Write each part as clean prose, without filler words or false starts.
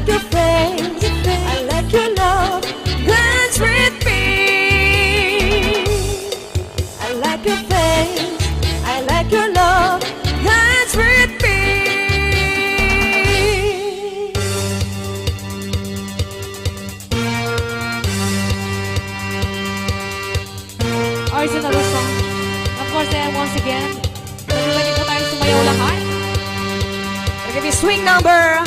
like your face, I like your love, dance with me. I like your face, I like your love, dance with me. Or is another song? Of course, then once again, ready po tayo sumayaw lahat. We're gonna be swing number.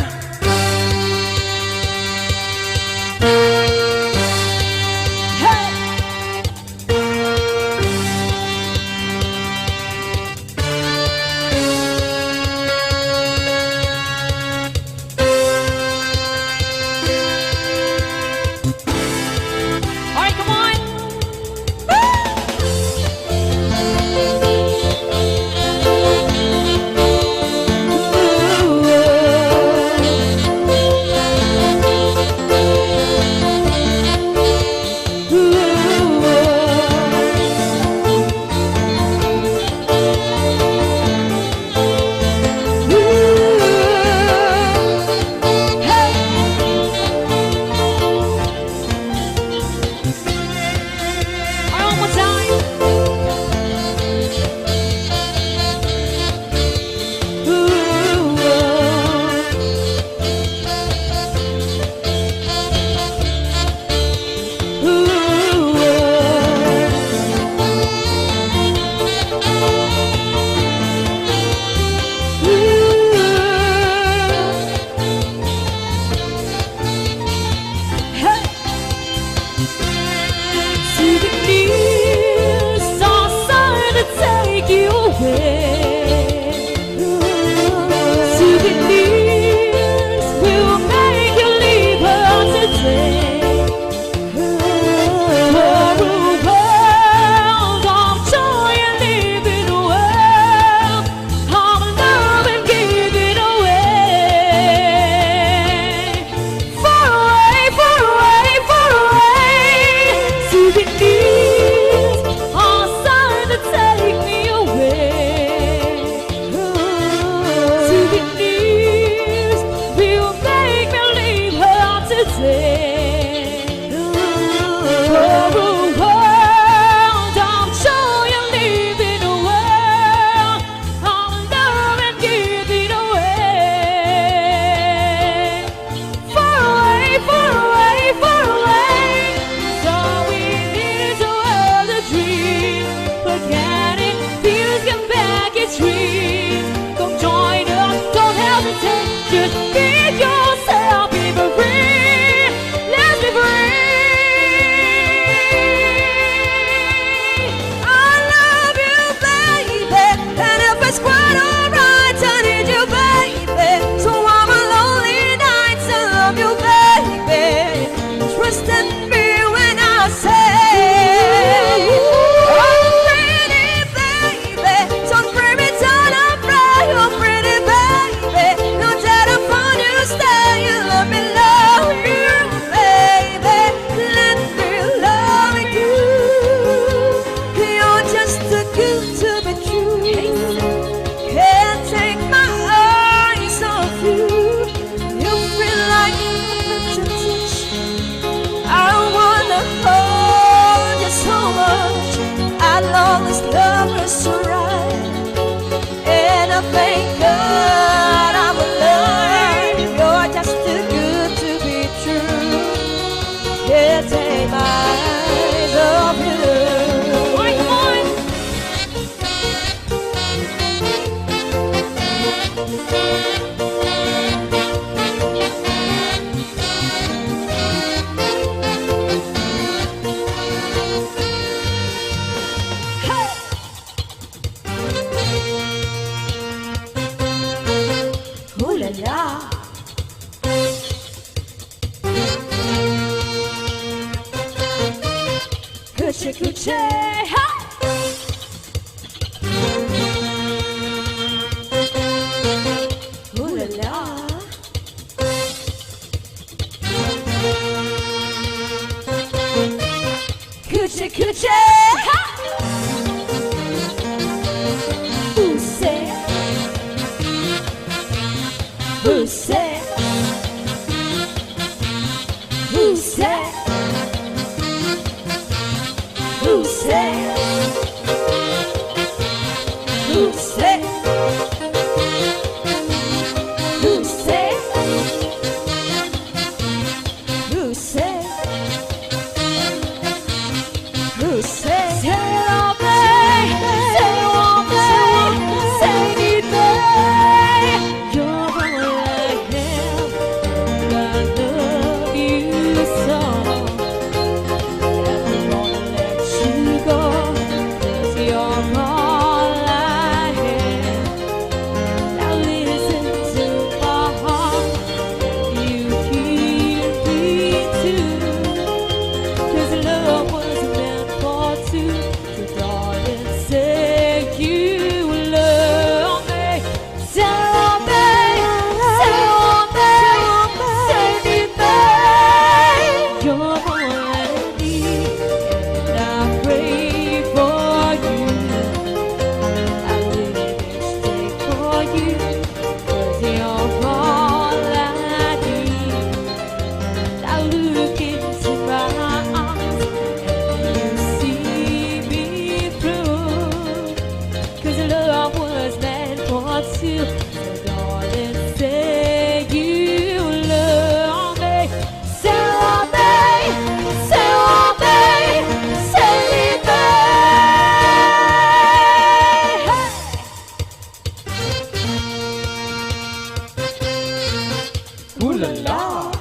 Ooh la la.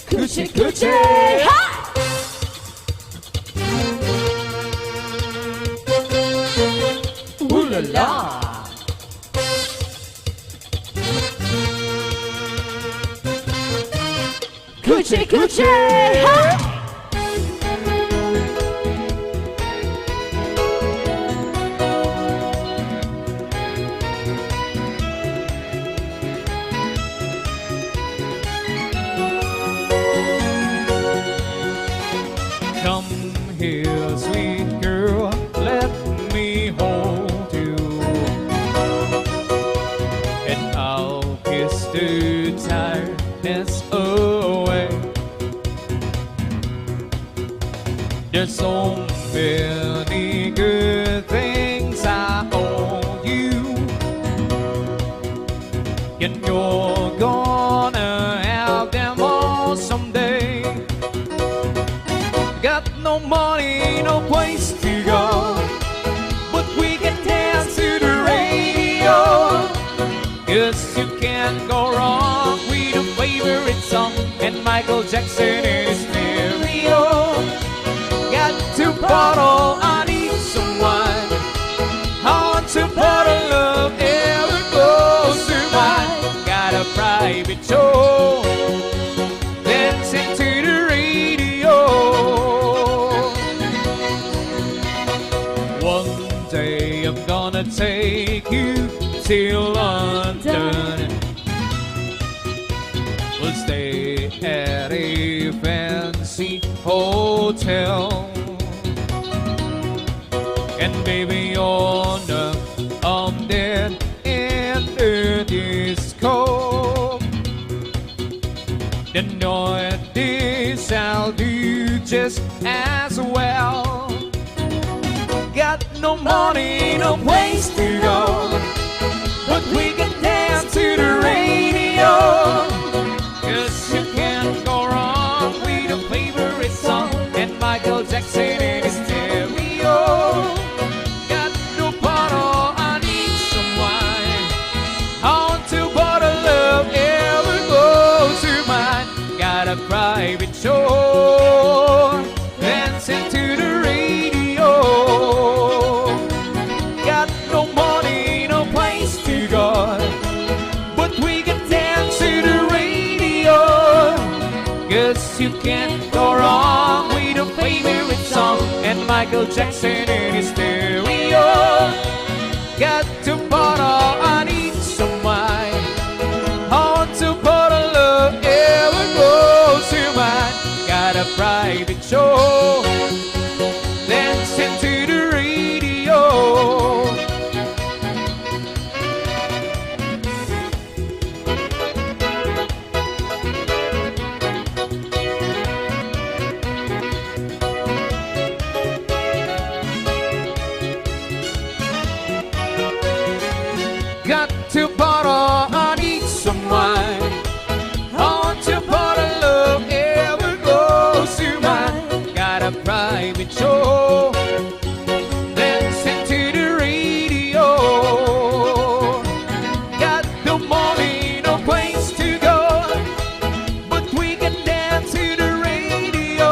Coochie coochie. Ha! Ooh la la. Coochie coochie. Ha! Come here, sweet girl, let me hold you, and I'll kiss the tiredness away. There's so many good things I owe you, and you're gonna have them all someday. Got no money, no place to go, but we can dance to the radio. Yes, you can't go wrong with a favorite song and Michael Jackson in his stereo. Got to bottle, I need some wine. I want to bottle of ever goes to mine. Got a private show, dancing to the radio. One day I'm gonna take you to London. We'll stay at a fancy hotel, and baby you're I'm dead in the disco. Then know this I'll do just as well. Got no money, no place to go, but we can dance to the radio. 'Cause you can't go wrong with a favorite song and Michael Jackson in his stereo. Got no bottle, I need some wine. I want to bottle love, ever go to mine. Got a private show, dancing to the radio. Got no money, no place to go, but we can dance to the radio. 'Cause you can't go wrong with a favorite song and Michael Jackson in his stereo. Got to bottle, I need some wine. I want to bottle love, ever goes to mine. Got a private show, dancing to the radio. Got to bottle, I need some wine. I want to bottle love, ever goes to mine. Got a private show, dancing to the radio. Got no money, no place to go, but we can dance to the radio.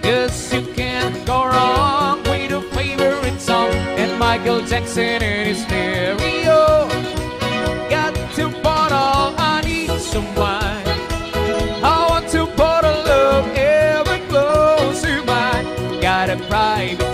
'Cause you can't go wrong with a favorite song and Michael Jackson in his stereo. Got to bottle, I need some wine. I want to bottle love, ever close to mine. Got a private